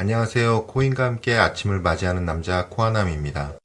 안녕하세요. 코인과 함께 아침을 맞이하는 남자 코아남입니다.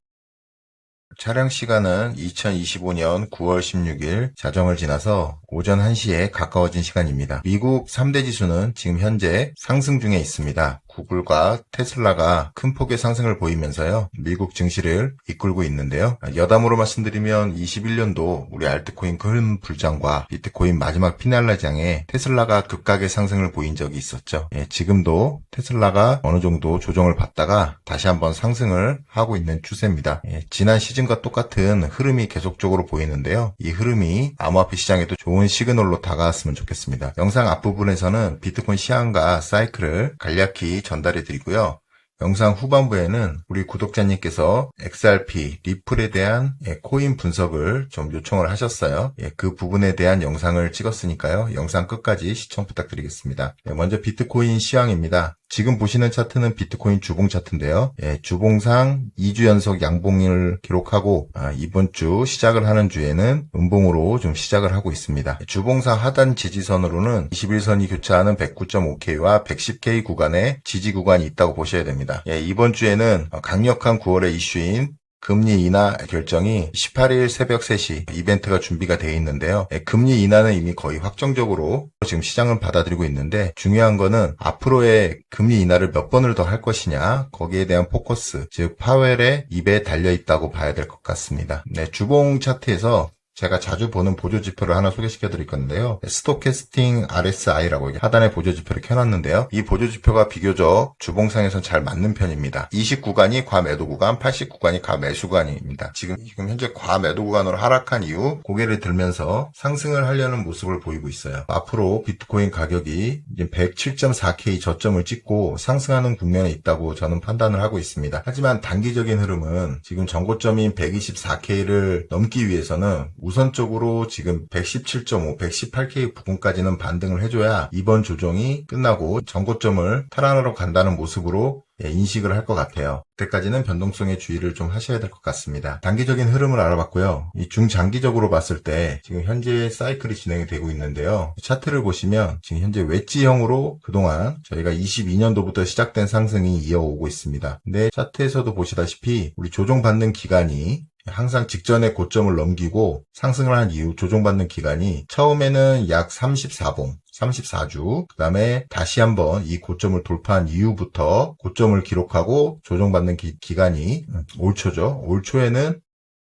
촬영 시간은 2025년 9월 16일 자정을 지나서 오전 1시에 가까워진 시간입니다. 미국 3대 지수는 지금 현재 상승 중에 있습니다. 구글과 테슬라가 큰 폭의 상승을 보이면서요, 미국 증시를 이끌고 있는데요. 여담으로 말씀드리면 21년도 우리 알트코인 큰 불장과 비트코인 마지막 피날레장에 테슬라가 급격의 상승을 보인 적이 있었죠. 지금도 테슬라가 어느 정도 조정을 받다가 다시 한번 상승을 하고 있는 추세입니다. 지난 시즌과 똑같은 흐름이 계속적으로 보이는데요. 이 흐름이 암호화폐 시장에도 좋은 시그널로 다가왔으면 좋겠습니다. 영상 앞부분에서는 비트코인 시황과 사이클을 간략히 전달해 드리고요. 영상 후반부에는 우리 구독자님께서 XRP, 리플에 대한 코인 분석을 좀 요청을 하셨어요. 그 부분에 대한 영상을 찍었으니까요. 영상 끝까지 시청 부탁드리겠습니다. 먼저 비트코인 시황입니다. 지금 보시는 차트는 비트코인 주봉 차트인데요. 주봉상 2주 연속 양봉을 기록하고 이번 주 시작을 하는 주에는 음봉으로 좀 시작을 하고 있습니다. 주봉상 하단 지지선으로는 21선이 교차하는 109.5K와 110K 구간에 지지 구간이 있다고 보셔야 됩니다. 이번 주에는 강력한 9월의 이슈인 금리 인하 결정이 18일 새벽 3시 이벤트가 준비가 되어 있는데요. 금리 인하는 이미 거의 확정적으로 지금 시장은 받아들이고 있는데, 중요한 거는 앞으로의 금리 인하를 몇 번을 더 할 것이냐, 거기에 대한 포커스, 즉 파웰의 입에 달려 있다고 봐야 될 것 같습니다. 주봉 차트에서 제가 자주 보는 보조지표를 하나 소개시켜 드릴 건데요. 스토캐스팅 RSI라고 하단에 보조지표를 켜놨는데요. 이 보조지표가 비교적 주봉상에선 잘 맞는 편입니다. 20구간이 과매도 구간, 80구간이 과매수 구간입니다. 지금 현재 과매도 구간으로 하락한 이후 고개를 들면서 상승을 하려는 모습을 보이고 있어요. 앞으로 비트코인 가격이 이제 107.4K 저점을 찍고 상승하는 국면에 있다고 저는 판단을 하고 있습니다. 하지만 단기적인 흐름은 지금 전고점인 124K를 넘기 위해서는 우선적으로 지금 117.5, 118K 부근까지는 반등을 해줘야 이번 조정이 끝나고 전고점을 탈환하러 간다는 모습으로 인식을 할 것 같아요. 그때까지는 변동성에 주의를 좀 하셔야 될 것 같습니다. 단기적인 흐름을 알아봤고요. 이 중장기적으로 봤을 때 지금 현재 사이클이 진행이 되고 있는데요. 차트를 보시면 지금 현재 웨지형으로 그동안 저희가 22년도부터 시작된 상승이 이어오고 있습니다. 근데 차트에서도 보시다시피 우리 조정받는 기간이 항상 직전에 고점을 넘기고 상승을 한 이후 조정받는 기간이 처음에는 약 34주, 그 다음에 다시 한번 이 고점을 돌파한 이후부터 고점을 기록하고 조정받는 기간이 올 초죠. 올 초에는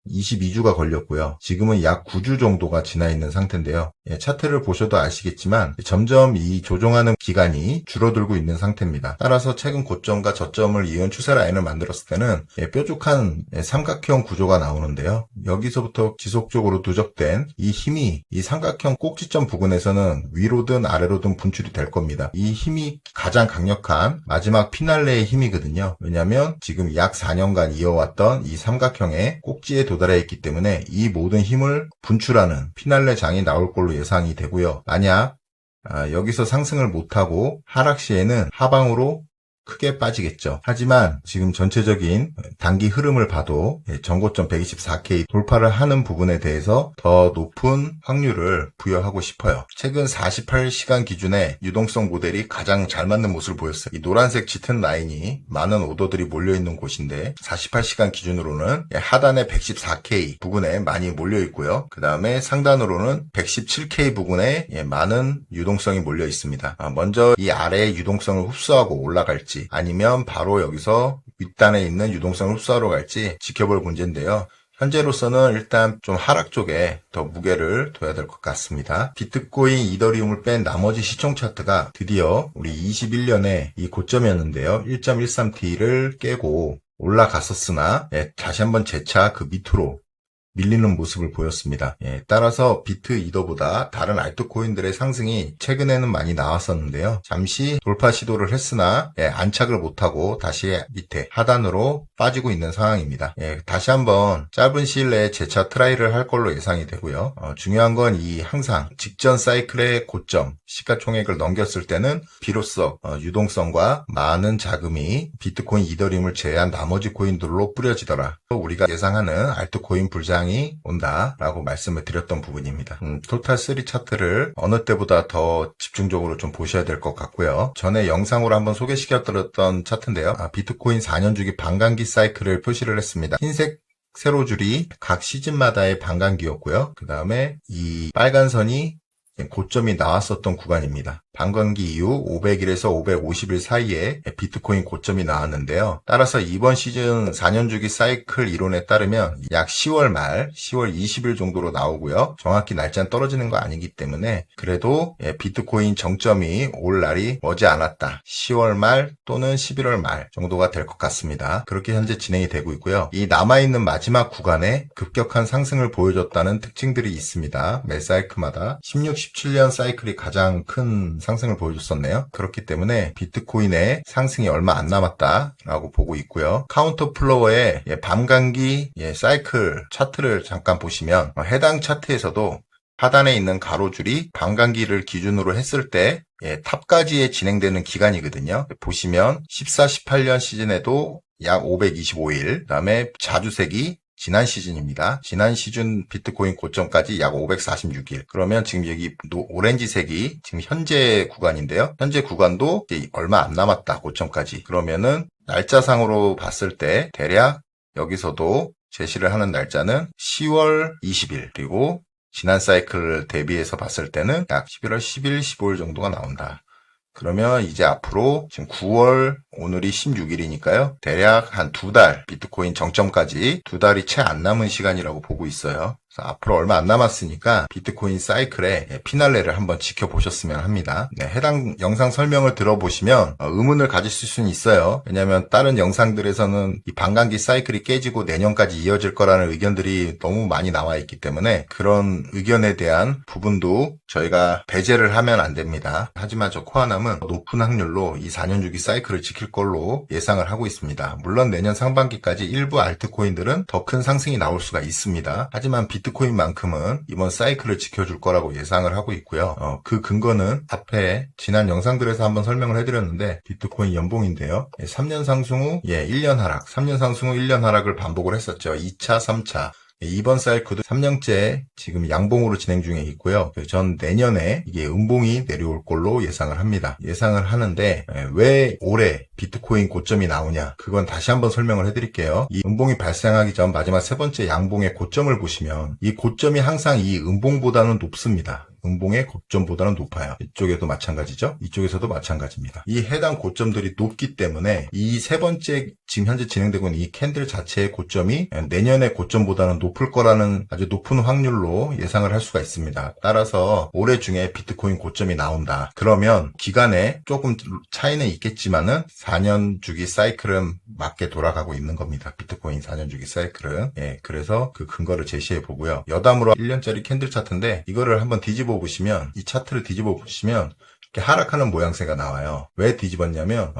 22주가 걸렸고요. 지금은 약 9주 정도가 지나 있는 상태인데요. 차트를 보셔도 아시겠지만 점점 이 조정하는 기간이 줄어들고 있는 상태입니다. 따라서 최근 고점과 저점을 이은 추세 라인을 만들었을 때는 뾰족한 삼각형 구조가 나오는데요. 여기서부터 지속적으로 누적된 이 힘이 이 삼각형 꼭지점 부근에서는 위로든 아래로든 분출이 될 겁니다. 이 힘이 가장 강력한 마지막 피날레의 힘이거든요. 왜냐하면 지금 약 4년간 이어왔던 이 삼각형의 꼭지에 도달해 있기 때문에 이 모든 힘을 분출하는 피날레 장이 나올 걸로 예상이 되고요. 만약 여기서 상승을 못하고 하락 시에는 하방으로 크게 빠지겠죠. 하지만 지금 전체적인 단기 흐름을 봐도 전고점 124K 돌파를 하는 부분에 대해서 더 높은 확률을 부여하고 싶어요. 최근 48시간 기준에 유동성 모델이 가장 잘 맞는 모습을 보였어요. 이 노란색 짙은 라인이 많은 오더들이 몰려있는 곳인데 48시간 기준으로는 하단에 114K 부근에 많이 몰려있고요. 그 다음에 상단으로는 117K 부근에 많은 유동성이 몰려 있습니다. 먼저 이 아래의 유동성을 흡수하고 올라갈지 아니면 바로 여기서 윗단에 있는 유동성을 흡수하러 갈지 지켜볼 문제인데요. 현재로서는 일단 좀 하락 쪽에 더 무게를 둬야 될 것 같습니다. 비트코인, 이더리움을 뺀 나머지 시총 차트가 드디어 우리 21년에 이 고점이었는데요. 1.13T를 깨고 올라갔었으나 다시 한번 재차 그 밑으로 밀리는 모습을 보였습니다. 따라서 비트 이더보다 다른 알트코인들의 상승이 최근에는 많이 나왔었는데요. 잠시 돌파 시도를 했으나 안착을 못하고 다시 밑에 하단으로 빠지고 있는 상황입니다. 다시 한번 짧은 시일 내에 재차 트라이를 할 걸로 예상이 되고요. 중요한 건 이 항상 직전 사이클의 고점 시가총액을 넘겼을 때는 비로소 유동성과 많은 자금이 비트코인, 이더리움을 제외한 나머지 코인들로 뿌려지더라. 우리가 예상하는 알트코인 불장 영상이 온다라고 말씀을 드렸던 부분입니다. 토탈 3 차트를 어느 때보다 더 집중적으로 좀 보셔야 될 것 같고요. 전에 영상으로 한번 소개시켜드렸던 차트인데요. 비트코인 4년 주기 반감기 사이클을 표시를 했습니다. 흰색 세로줄이 각 시즌마다의 반감기였고요. 그 다음에 이 빨간 선이 고점이 나왔었던 구간입니다. 반감기 이후 500일에서 550일 사이에 비트코인 고점이 나왔는데요. 따라서 이번 시즌 4년 주기 사이클 이론에 따르면 약 10월 말, 10월 20일 정도로 나오고요. 정확히 날짜는 떨어지는 거 아니기 때문에 그래도 비트코인 정점이 올 날이 머지않았다. 10월 말 또는 11월 말 정도가 될 것 같습니다. 그렇게 현재 진행이 되고 있고요. 이 남아있는 마지막 구간에 급격한 상승을 보여줬다는 특징들이 있습니다. 매 사이클마다 16, 17년 사이클이 가장 큰 상승을 보여줬었네요. 그렇기 때문에 비트코인의 상승이 얼마 안 남았다라고 보고 있고요. 카운터 플로어의 반감기 사이클 차트를 잠깐 보시면 해당 차트에서도 하단에 있는 가로줄이 반감기를 기준으로 했을 때 탑까지에 진행되는 기간이거든요. 보시면 14, 18년 시즌에도 약 525일, 그 다음에 자주색이 지난 시즌입니다. 지난 시즌 비트코인 고점까지 약 546일. 그러면 지금 여기 오렌지색이 지금 현재 구간인데요. 현재 구간도 얼마 안 남았다. 고점까지. 그러면은 날짜상으로 봤을 때 대략 여기서도 제시를 하는 날짜는 10월 20일 그리고 지난 사이클을 대비해서 봤을 때는 약 11월 10일, 15일 정도가 나온다. 그러면 이제 앞으로 지금 9월 오늘이 16일이니까요. 대략 한 2달 비트코인 정점까지 2달이 채 안 남은 시간이라고 보고 있어요. 그래서 앞으로 얼마 안 남았으니까 비트코인 사이클의 피날레를 한번 지켜보셨으면 합니다. 해당 영상 설명을 들어보시면 의문을 가지실 수는 있어요. 왜냐하면 다른 영상들에서는 이 반감기 사이클이 깨지고 내년까지 이어질 거라는 의견들이 너무 많이 나와 있기 때문에 그런 의견에 대한 부분도 저희가 배제를 하면 안 됩니다. 하지만 저 코아남은 높은 확률로 이 4년 주기 사이클을 지킬 걸로 예상을 하고 있습니다. 물론 내년 상반기까지 일부 알트코인들은 더 큰 상승이 나올 수가 있습니다. 하지만 비트코인만큼은 이번 사이클을 지켜줄 거라고 예상을 하고 있고요. 그 근거는 앞에 지난 영상들에서 한번 설명을 해드렸는데 비트코인 연봉인데요. 3년 상승 후 1년 하락, 3년 상승 후 1년 하락을 반복을 했었죠. 2차, 3차. 이번 사이클도 3년째 지금 양봉으로 진행 중에 있고요. 전 내년에 이게 음봉이 내려올 걸로 예상을 합니다. 예상을 하는데 왜 올해 비트코인 고점이 나오냐? 그건 다시 한번 설명을 해드릴게요. 이 음봉이 발생하기 전 마지막 세 번째 양봉의 고점을 보시면 이 고점이 항상 이 음봉보다는 높습니다. 음봉의 고점보다는 높아요. 이쪽에도 마찬가지죠. 이쪽에서도 마찬가지입니다. 이 해당 고점들이 높기 때문에 이 세 번째 지금 현재 진행되고 있는 이 캔들 자체의 고점이 내년의 고점보다는 높을 거라는 아주 높은 확률로 예상을 할 수가 있습니다. 따라서 올해 중에 비트코인 고점이 나온다. 그러면 기간에 조금 차이는 있겠지만은 4년 주기 사이클은 맞게 돌아가고 있는 겁니다. 비트코인 4년 주기 사이클은. 그래서 그 근거를 제시해 보고요. 여담으로 1년짜리 캔들 차트인데 이거를 한번 뒤집어 보시면 이 차트를 뒤집어 보시면 이렇게 하락하는 모양새가 나와요. 왜 뒤집었냐면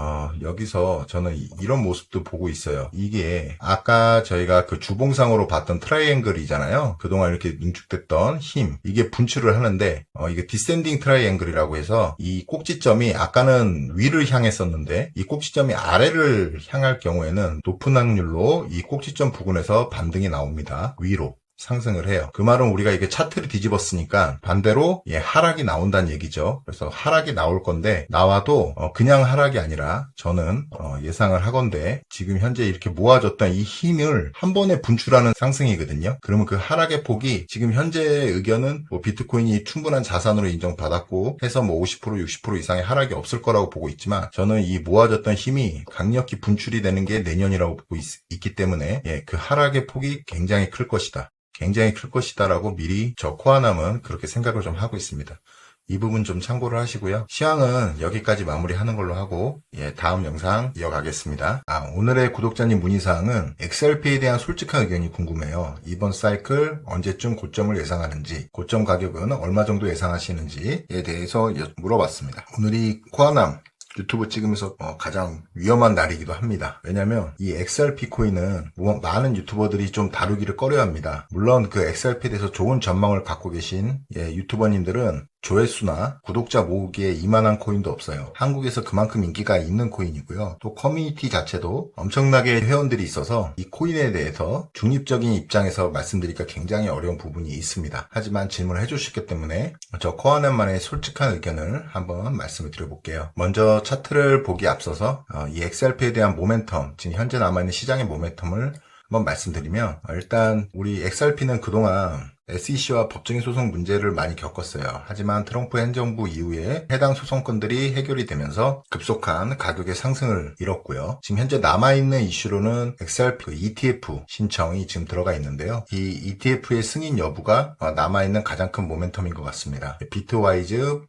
여기서 저는 이런 모습도 보고 있어요. 이게 아까 저희가 그 주봉상으로 봤던 트라이앵글이잖아요. 그동안 이렇게 능축됐던 힘 이게 분출을 하는데 이게 디센딩 트라이앵글이라고 해서 이 꼭지점이 아까는 위를 향했었는데 이 꼭지점이 아래를 향할 경우에는 높은 확률로 이 꼭지점 부근에서 반등이 나옵니다. 위로 상승을 해요. 그 말은 우리가 이게 차트를 뒤집었으니까 반대로 하락이 나온다는 얘기죠. 그래서 하락이 나올 건데 나와도 그냥 하락이 아니라 저는 예상을 하건대 지금 현재 이렇게 모아졌던 이 힘을 한 번에 분출하는 상승이거든요. 그러면 그 하락의 폭이 지금 현재 의견은 비트코인이 충분한 자산으로 인정받았고 해서 50% 60% 이상의 하락이 없을 거라고 보고 있지만 저는 이 모아졌던 힘이 강력히 분출이 되는 게 내년이라고 보고 있기 때문에 그 하락의 폭이 굉장히 클 것이다. 굉장히 클 것이다라고 미리 저 코아남은 그렇게 생각을 좀 하고 있습니다. 이 부분 좀 참고를 하시고요. 시황은 여기까지 마무리하는 걸로 하고 다음 영상 이어가겠습니다. 오늘의 구독자님 문의사항은 XRP에 대한 솔직한 의견이 궁금해요. 이번 사이클 언제쯤 고점을 예상하는지 고점 가격은 얼마 정도 예상하시는지에 대해서 물어봤습니다. 오늘이 코아남 유튜브 찍으면서 가장 위험한 날이기도 합니다. 왜냐면 이 XRP 코인은 많은 유튜버들이 좀 다루기를 꺼려합니다. 물론 그 XRP에 대해서 좋은 전망을 갖고 계신 유튜버님들은 조회수나 구독자 모으기에 이만한 코인도 없어요. 한국에서 그만큼 인기가 있는 코인이고요. 또 커뮤니티 자체도 엄청나게 회원들이 있어서 이 코인에 대해서 중립적인 입장에서 말씀드리기가 굉장히 어려운 부분이 있습니다. 하지만 질문을 해주셨기 때문에 저 코아남만의 솔직한 의견을 한번 말씀을 드려볼게요. 먼저 차트를 보기 앞서서 이 XRP에 대한 모멘텀, 지금 현재 남아있는 시장의 모멘텀을 한번 말씀드리면, 일단 우리 XRP는 그동안 SEC와 법적인 소송 문제를 많이 겪었어요. 하지만 트럼프 행정부 이후에 해당 소송건들이 해결이 되면서 급속한 가격의 상승을 이뤘고요. 지금 현재 남아있는 이슈로는 XRP ETF 신청이 지금 들어가 있는데요. 이 ETF의 승인 여부가 남아있는 가장 큰 모멘텀인 것 같습니다. 비트와이즈,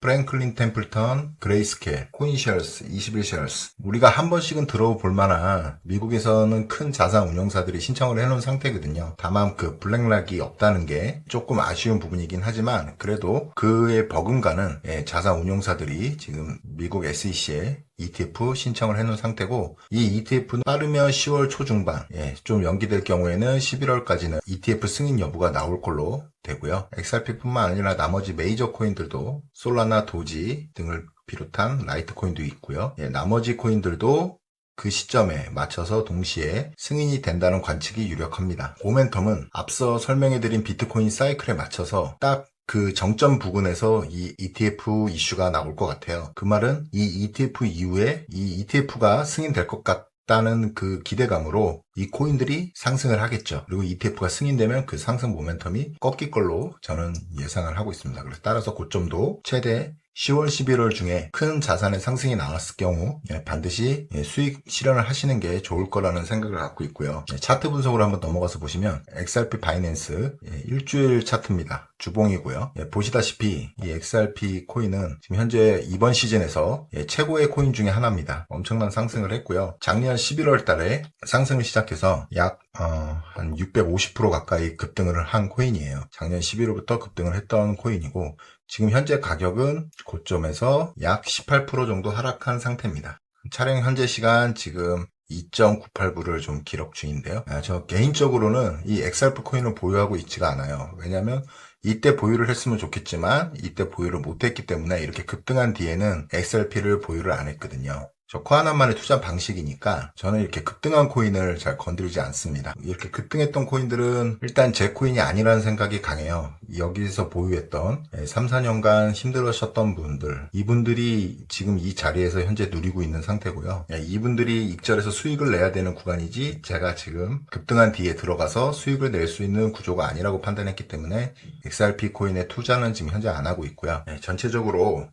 프랭클린 템플턴, 그레이스케일, 코인쉐어스, 21쉐어스. 우리가 한 번씩은 들어볼 만한 미국에서는 큰 자산 운용사들이 신청을 해놓은 상태거든요. 다만 그 블랙락이 없다는 게 조금 아쉬운 부분이긴 하지만 그래도 그에 버금가는 자산 운용사들이 지금 미국 SEC에 ETF 신청을 해놓은 상태고, 이 ETF는 빠르면 10월 초중반, 좀 연기될 경우에는 11월까지는 ETF 승인 여부가 나올 걸로 되고요. XRP뿐만 아니라 나머지 메이저 코인들도 솔라나, 도지 등을 비롯한 라이트 코인도 있고요. 나머지 코인들도 그 시점에 맞춰서 동시에 승인이 된다는 관측이 유력합니다. 모멘텀은 앞서 설명해드린 비트코인 사이클에 맞춰서 딱 그 정점 부근에서 이 ETF 이슈가 나올 것 같아요. 그 말은 이 ETF 이후에 이 ETF가 승인될 것 같다는 그 기대감으로 이 코인들이 상승을 하겠죠. 그리고 ETF가 승인되면 그 상승 모멘텀이 꺾일 걸로 저는 예상을 하고 있습니다. 그래서 따라서 고점도 최대 10월, 11월 중에 큰 자산의 상승이 나왔을 경우 반드시 수익 실현을 하시는 게 좋을 거라는 생각을 갖고 있고요. 차트 분석으로 한번 넘어가서 보시면 XRP 바이낸스 일주일 차트입니다. 주봉이고요. 보시다시피 이 XRP 코인은 지금 현재 이번 시즌에서 최고의 코인 중에 하나입니다. 엄청난 상승을 했고요. 작년 11월 달에 상승을 시작해서 약 한 650% 가까이 급등을 한 코인이에요. 작년 11월부터 급등을 했던 코인이고, 지금 현재 가격은 고점에서 약 18% 정도 하락한 상태입니다. 촬영 현재 시간 지금 2.98불을 좀 기록 중인데요. 저 개인적으로는 이 XRP 코인을 보유하고 있지가 않아요. 왜냐면 이때 보유를 했으면 좋겠지만 이때 보유를 못했기 때문에 이렇게 급등한 뒤에는 XRP를 보유를 안 했거든요. 저 코아남만의 투자 방식이니까 저는 이렇게 급등한 코인을 잘 건드리지 않습니다. 이렇게 급등했던 코인들은 일단 제 코인이 아니라는 생각이 강해요. 여기서 보유했던 3, 4년간 힘들으셨던 분들, 이분들이 지금 이 자리에서 현재 누리고 있는 상태고요. 이분들이 익절해서 수익을 내야 되는 구간이지 제가 지금 급등한 뒤에 들어가서 수익을 낼 수 있는 구조가 아니라고 판단했기 때문에 XRP 코인의 투자는 지금 현재 안 하고 있고요. 전체적으로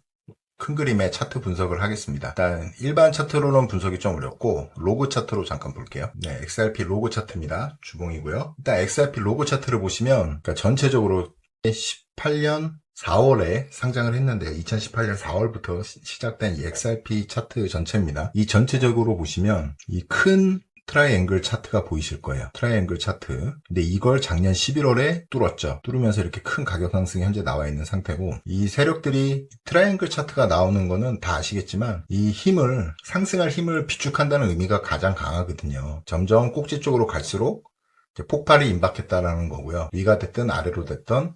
큰 그림의 차트 분석을 하겠습니다. 일단 일반 차트로는 분석이 좀 어렵고 로고 차트로 잠깐 볼게요. XRP 로고 차트입니다. 주봉이고요. 일단 XRP 로고 차트를 보시면 그러니까 전체적으로 18년 4월에 상장을 했는데요. 2018년 4월부터 시작된 이 XRP 차트 전체입니다. 이 전체적으로 보시면 이 큰 트라이앵글 차트가 보이실 거예요. 트라이앵글 차트. 근데 이걸 작년 11월에 뚫었죠. 뚫으면서 이렇게 큰 가격 상승이 현재 나와 있는 상태고, 이 세력들이 트라이앵글 차트가 나오는 거는 다 아시겠지만 이 힘을, 상승할 힘을 비축한다는 의미가 가장 강하거든요. 점점 꼭지 쪽으로 갈수록 이제 폭발이 임박했다라는 거고요. 위가 됐든 아래로 됐든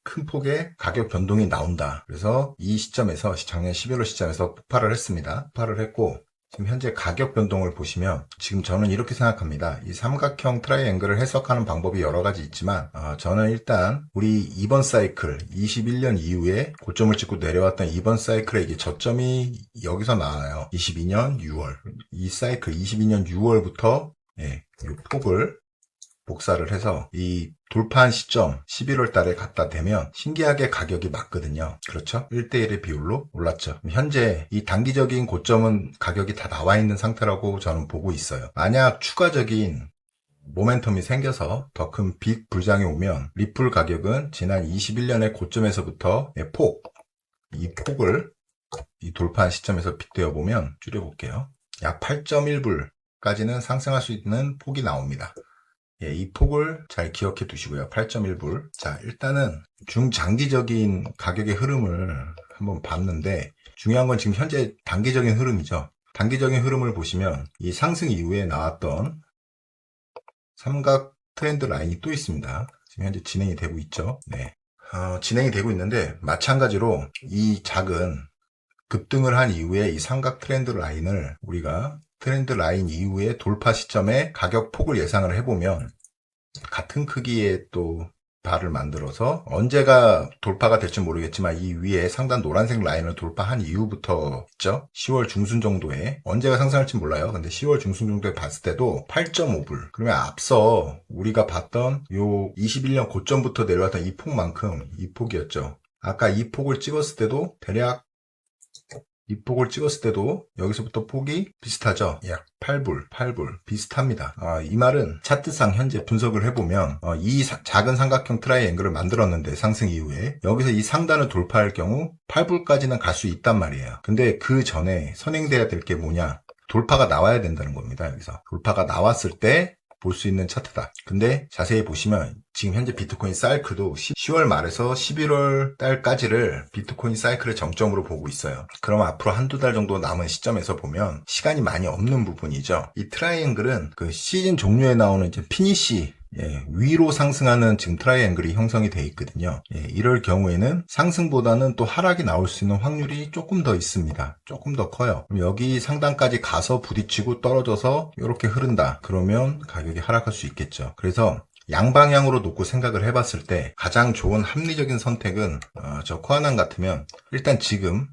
큰 폭의 가격 변동이 나온다. 그래서 이 시점에서 작년 11월 시점에서 폭발을 했습니다. 폭발을 했고, 지금 현재 가격 변동을 보시면 지금 저는 이렇게 생각합니다. 이 삼각형 트라이앵글을 해석하는 방법이 여러 가지 있지만 저는 일단 우리 이번 사이클 21년 이후에 고점을 찍고 내려왔던 이번 사이클의 이게 저점이 여기서 나와요. 22년 6월. 이 사이클 22년 6월부터 이 폭을 복사를 해서 이 돌파한 시점 11월 달에 갖다 대면 신기하게 가격이 맞거든요. 그렇죠? 1대1의 비율로 올랐죠. 현재 이 단기적인 고점은 가격이 다 나와 있는 상태라고 저는 보고 있어요. 만약 추가적인 모멘텀이 생겨서 더 큰 빅 불장이 오면 리플 가격은 지난 21년의 고점에서부터 이 폭을 이 돌파한 시점에서 빗대어 보면 줄여볼게요. 약 8.1불까지는 상승할 수 있는 폭이 나옵니다. 이 폭을 잘 기억해 두시고요. 8.1불. 자, 일단은 중장기적인 가격의 흐름을 한번 봤는데 중요한 건 지금 현재 단기적인 흐름이죠. 단기적인 흐름을 보시면 이 상승 이후에 나왔던 삼각 트렌드 라인이 또 있습니다. 지금 현재 진행이 되고 있죠. 진행이 되고 있는데, 마찬가지로 이 작은 급등을 한 이후에 이 삼각 트렌드 라인을 우리가 트렌드 라인 이후에 돌파 시점에 가격 폭을 예상을 해보면 같은 크기의 또 바를 만들어서 언제가 돌파가 될지 모르겠지만 이 위에 상단 노란색 라인을 돌파한 이후부터 있죠. 10월 중순 정도에 언제가 상승할지 몰라요. 근데 10월 중순 정도에 봤을 때도 8.5불. 그러면 앞서 우리가 봤던 요 21년 고점부터 내려왔던 이 폭만큼 이 폭이었죠. 아까 이 폭을 찍었을 때도 대략 이 폭을 찍었을 때도 여기서부터 폭이 비슷하죠. 약 8불 비슷합니다. 이 말은 차트상 현재 분석을 해보면 이 작은 삼각형 트라이앵글을 만들었는데 상승 이후에 여기서 이 상단을 돌파할 경우 8불까지는 갈 수 있단 말이에요. 근데 그 전에 선행돼야 될 게 뭐냐? 돌파가 나와야 된다는 겁니다. 여기서 돌파가 나왔을 때 볼 수 있는 차트다. 근데 자세히 보시면 지금 현재 비트코인 사이클도 10월 말에서 11월 달까지를 비트코인 사이클의 정점으로 보고 있어요. 그럼 앞으로 한두 달 정도 남은 시점에서 보면 시간이 많이 없는 부분이죠. 이 트라이앵글은 그 시즌 종료에 나오는 이제 피니시 위로 상승하는 지금 트라이앵글이 형성이 되어 있거든요. 이럴 경우에는 상승보다는 또 하락이 나올 수 있는 확률이 조금 더 있습니다. 조금 더 커요. 그럼 여기 상단까지 가서 부딪히고 떨어져서 이렇게 흐른다. 그러면 가격이 하락할 수 있겠죠. 그래서 양방향으로 놓고 생각을 해봤을 때 가장 좋은 합리적인 선택은 저 코아남 같으면 일단 지금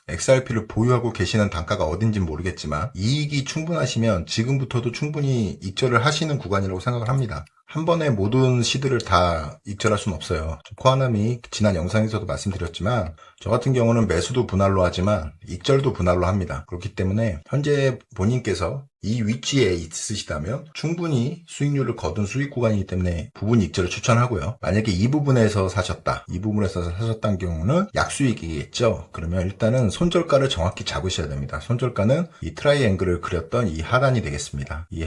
XRP를 보유하고 계시는 단가가 어딘지는 모르겠지만 이익이 충분하시면 지금부터도 충분히 익절을 하시는 구간이라고 생각을 합니다. 한 번에 모든 시드를 다 익절할 수는 없어요. 코아남이 지난 영상에서도 말씀드렸지만 저 같은 경우는 매수도 분할로 하지만 익절도 분할로 합니다. 그렇기 때문에 현재 본인께서 이 위치에 있으시다면 충분히 수익률을 거둔 수익 구간이기 때문에 부분 익절을 추천하고요. 만약에 이 부분에서 사셨다. 이 부분에서 사셨다는 경우는 약수익이겠죠. 그러면 일단은 손절가를 정확히 잡으셔야 됩니다. 손절가는 이 트라이앵글을 그렸던 이 하단이 되겠습니다. 이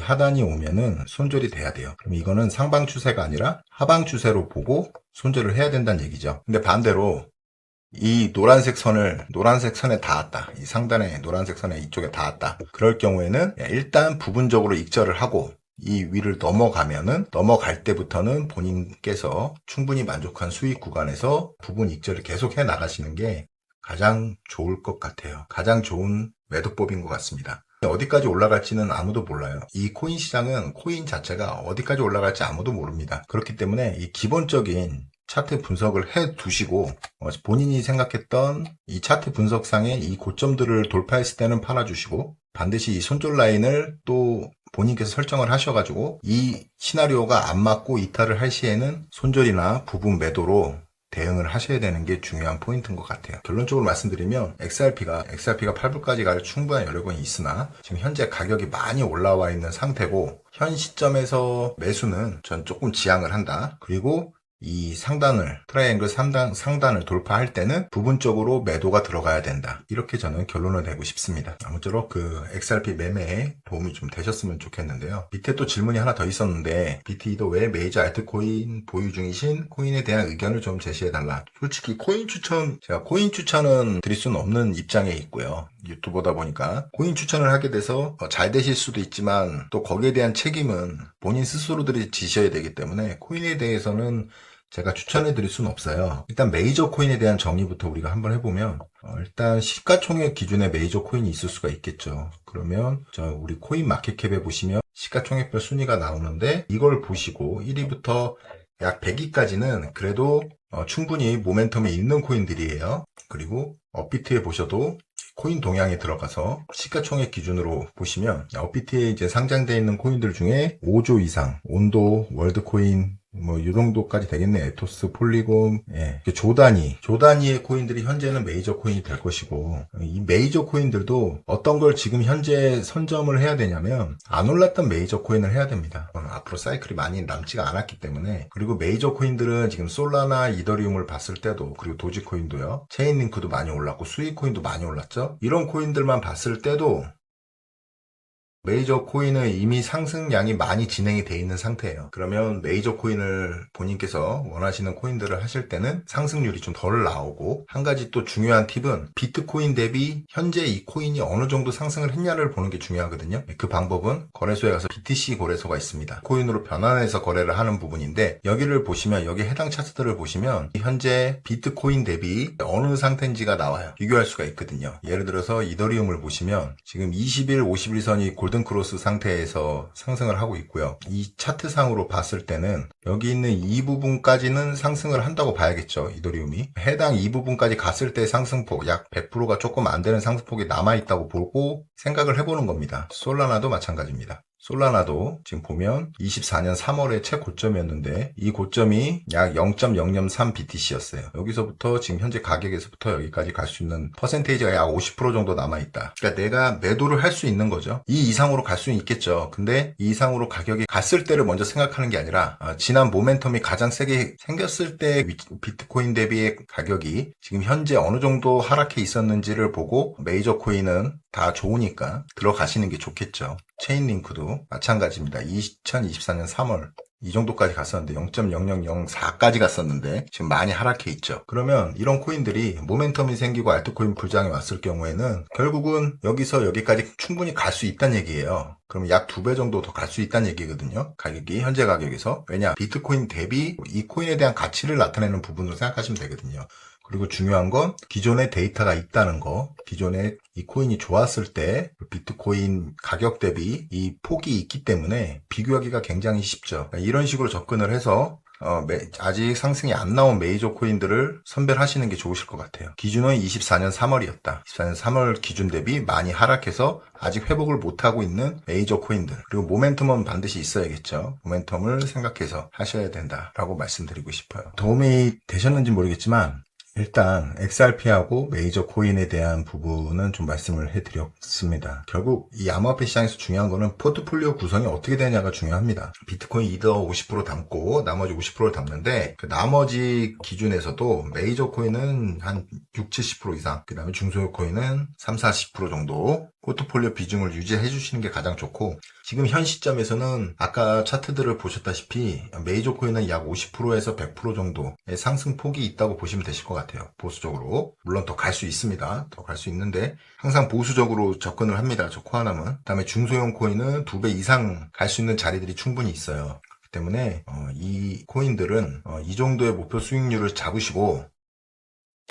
하단이 오면은 손절이 돼야 돼요. 그럼 이거는 상방 추세가 아니라 하방 추세로 보고 손절을 해야 된다는 얘기죠. 근데 반대로 이 노란색 선에 닿았다. 이 상단에 노란색 선에 이쪽에 닿았다. 그럴 경우에는 일단 부분적으로 익절을 하고 이 위를 넘어갈 때부터는 본인께서 충분히 만족한 수익 구간에서 부분 익절을 계속 해 나가시는 게 가장 좋을 것 같아요. 가장 좋은 매도법인 것 같습니다. 어디까지 올라갈지는 아무도 몰라요. 이 코인 시장은 코인 자체가 어디까지 올라갈지 아무도 모릅니다. 그렇기 때문에 이 기본적인 차트 분석을 해 두시고 본인이 생각했던 이 차트 분석상의 이 고점들을 돌파했을 때는 팔아주시고 반드시 이 손절 라인을 또 본인께서 설정을 하셔가지고 이 시나리오가 안 맞고 이탈을 할 시에는 손절이나 부분 매도로 대응을 하셔야 되는 게 중요한 포인트인 것 같아요. 결론적으로 말씀드리면 XRP가 8불까지 갈 충분한 여력은 있으나 지금 현재 가격이 많이 올라와 있는 상태고 현 시점에서 매수는 전 조금 지양을 한다. 그리고 이 트라이앵글 상단을 돌파할 때는 부분적으로 매도가 들어가야 된다. 이렇게 저는 결론을 내고 싶습니다. 아무쪼록 그 XRP 매매에 도움이 좀 되셨으면 좋겠는데요. 밑에 또 질문이 하나 더 있었는데, BT도 왜 메이저 알트코인 보유 중이신 코인에 대한 의견을 좀 제시해달라. 솔직히 제가 코인 추천은 드릴 수는 없는 입장에 있고요. 유튜버다 보니까 코인 추천을 하게 돼서 잘 되실 수도 있지만 또 거기에 대한 책임은 본인 스스로들이 지셔야 되기 때문에 코인에 대해서는 제가 추천해 드릴 수는 없어요. 일단 메이저 코인에 대한 정의부터 우리가 한번 해보면 일단 시가총액 기준의 메이저 코인이 있을 수가 있겠죠. 그러면 우리 코인 마켓캡에 보시면 시가총액별 순위가 나오는데 이걸 보시고 1위부터 약 100위까지는 그래도 충분히 모멘텀이 있는 코인들이에요. 그리고 업비트에 보셔도 코인 동향에 들어가서 시가총액 기준으로 보시면 업비트에 이제 상장되어 있는 코인들 중에 5조 이상, 온도, 월드코인 이 정도까지 되겠네. 에토스, 폴리곤, 조 단위의 코인들이 현재는 메이저 코인이 될 것이고, 이 메이저 코인들도 어떤 걸 지금 현재 선점을 해야 되냐면, 안 올랐던 메이저 코인을 해야 됩니다. 앞으로 사이클이 많이 남지가 않았기 때문에, 그리고 메이저 코인들은 지금 솔라나 이더리움을 봤을 때도, 그리고 도지코인도요, 체인링크도 많이 올랐고, 스위코인도 많이 올랐죠? 이런 코인들만 봤을 때도, 메이저 코인은 이미 상승량이 많이 진행이 돼 있는 상태예요. 그러면 메이저 코인을 본인께서 원하시는 코인들을 하실 때는 상승률이 좀 덜 나오고, 한 가지 또 중요한 팁은 비트코인 대비 현재 이 코인이 어느 정도 상승을 했냐를 보는 게 중요하거든요. 그 방법은 거래소에 가서 BTC 거래소가 있습니다. 코인으로 변환해서 거래를 하는 부분인데, 여기를 보시면 여기 해당 차트들을 보시면 현재 비트코인 대비 어느 상태인지가 나와요. 비교할 수가 있거든요. 예를 들어서 이더리움을 보시면 지금 20일, 50일선이 골든크로스 상태에서 상승을 하고 있고요. 이 차트상으로 봤을 때는 여기 있는 이 부분까지는 상승을 한다고 봐야겠죠. 이더리움이. 해당 이 부분까지 갔을 때 상승폭 약 100%가 조금 안 되는 상승폭이 남아있다고 보고 생각을 해보는 겁니다. 솔라나도 마찬가지입니다. 솔라나도 지금 보면 24년 3월에 최고점이었는데 이 고점이 약 0.003 BTC였어요. 여기서부터 지금 현재 가격에서부터 여기까지 갈 수 있는 퍼센테이지가 약 50% 정도 남아있다. 그러니까 내가 매도를 할 수 있는 거죠. 이 이상으로 갈 수는 있겠죠. 근데 이 이상으로 가격이 갔을 때를 먼저 생각하는 게 아니라 지난 모멘텀이 가장 세게 생겼을 때 비트코인 대비의 가격이 지금 현재 어느 정도 하락해 있었는지를 보고 메이저 코인은 다 좋으니까 들어가시는 게 좋겠죠. 체인링크도 마찬가지입니다. 2024년 3월 이 정도까지 갔었는데 0.0004까지 갔었는데 지금 많이 하락해 있죠. 그러면 이런 코인들이 모멘텀이 생기고 알트코인 불장이 왔을 경우에는 결국은 여기서 여기까지 충분히 갈 수 있다는 얘기예요. 그러면 약 2배 정도 더 갈 수 있다는 얘기거든요. 가격이 현재 가격에서. 왜냐? 비트코인 대비 이 코인에 대한 가치를 나타내는 부분으로 생각하시면 되거든요. 그리고 중요한 건 기존에 데이터가 있다는 거, 기존에 이 코인이 좋았을 때 비트코인 가격 대비 이 폭이 있기 때문에 비교하기가 굉장히 쉽죠. 이런 식으로 접근을 해서 아직 상승이 안 나온 메이저 코인들을 선별하시는 게 좋으실 것 같아요. 기준은 24년 3월이었다. 24년 3월 기준 대비 많이 하락해서 아직 회복을 못하고 있는 메이저 코인들. 그리고 모멘텀은 반드시 있어야겠죠. 모멘텀을 생각해서 하셔야 된다라고 말씀드리고 싶어요. 도움이 되셨는지 모르겠지만 일단 XRP하고 메이저 코인에 대한 부분은 좀 말씀을 해드렸습니다. 결국 이 암호화폐 시장에서 중요한 거는 포트폴리오 구성이 어떻게 되냐가 중요합니다. 비트코인 이더 50% 담고 나머지 50%를 담는데 그 나머지 기준에서도 메이저 코인은 한 60-70% 이상, 그 다음에 중소형 코인은 30-40% 정도 포트폴리오 비중을 유지해 주시는 게 가장 좋고, 지금 현 시점에서는 아까 차트들을 보셨다시피 메이저 코인은 약 50%에서 100% 정도의 상승폭이 있다고 보시면 되실 것 같아요. 보수적으로. 물론 더 갈 수 있습니다. 더 갈 수 있는데 항상 보수적으로 접근을 합니다. 저 코아남은. 그 다음에 중소형 코인은 2배 이상 갈 수 있는 자리들이 충분히 있어요. 그렇기 때문에 이 코인들은 이 정도의 목표 수익률을 잡으시고,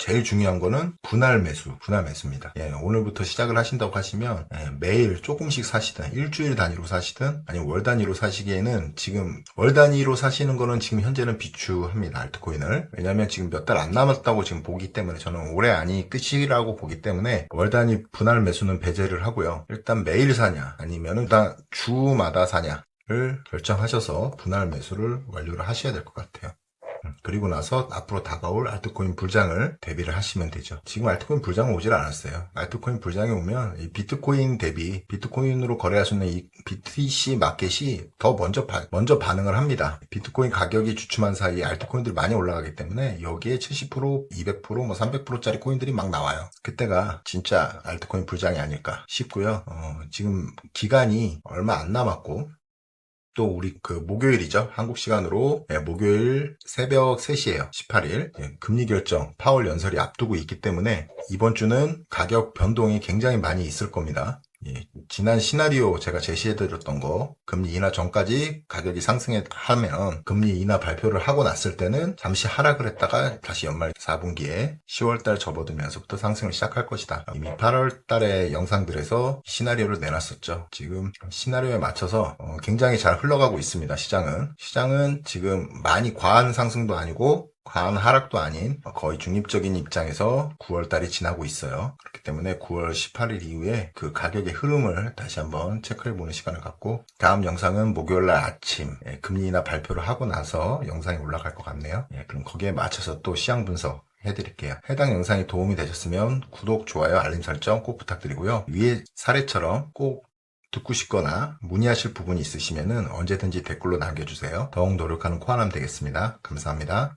제일 중요한 거는 분할 매수입니다. 오늘부터 시작을 하신다고 하시면 매일 조금씩 사시든 일주일 단위로 사시든 아니면 월 단위로 사시기에는, 지금 월 단위로 사시는 거는 지금 현재는 비추합니다. 알트코인을. 왜냐하면 지금 몇 달 안 남았다고 지금 보기 때문에, 저는 올해 안이 끝이라고 보기 때문에 월 단위 분할 매수는 배제를 하고요. 일단 매일 사냐 아니면은 주마다 사냐를 결정하셔서 분할 매수를 완료를 하셔야 될 것 같아요. 그리고 나서 앞으로 다가올 알트코인 불장을 대비를 하시면 되죠. 지금 알트코인 불장은 오질 않았어요. 알트코인 불장이 오면 이 비트코인 대비 비트코인으로 거래할 수 있는 이 BTC 마켓이 더 먼저 반응을 합니다. 비트코인 가격이 주춤한 사이에 알트코인들이 많이 올라가기 때문에 여기에 70%, 200%, 300%짜리 코인들이 막 나와요. 그때가 진짜 알트코인 불장이 아닐까 싶고요. 지금 기간이 얼마 안 남았고, 또 우리 목요일이죠. 한국 시간으로 목요일 새벽 3시에요. 18일. 금리 결정, 파월 연설이 앞두고 있기 때문에 이번 주는 가격 변동이 굉장히 많이 있을 겁니다. 지난 시나리오 제가 제시해드렸던 거, 금리 인하 전까지 가격이 상승하면 금리 인하 발표를 하고 났을 때는 잠시 하락을 했다가 다시 연말 4분기에 10월달 접어들면서부터 상승을 시작할 것이다. 이미 8월달에 영상들에서 시나리오를 내놨었죠. 지금 시나리오에 맞춰서 굉장히 잘 흘러가고 있습니다. 시장은 지금 많이 과한 상승도 아니고 과한 하락도 아닌 거의 중립적인 입장에서 9월달이 지나고 있어요. 그렇기 때문에 9월 18일 이후에 그 가격의 흐름을 다시 한번 체크해보는 시간을 갖고, 다음 영상은 목요일날 아침 금리 인하 발표를 하고 나서 영상이 올라갈 것 같네요. 그럼 거기에 맞춰서 또 시장 분석 해드릴게요. 해당 영상이 도움이 되셨으면 구독, 좋아요, 알림 설정 꼭 부탁드리고요. 위에 사례처럼 꼭 듣고 싶거나 문의하실 부분이 있으시면 언제든지 댓글로 남겨주세요. 더욱 노력하는 코아남 되겠습니다. 감사합니다.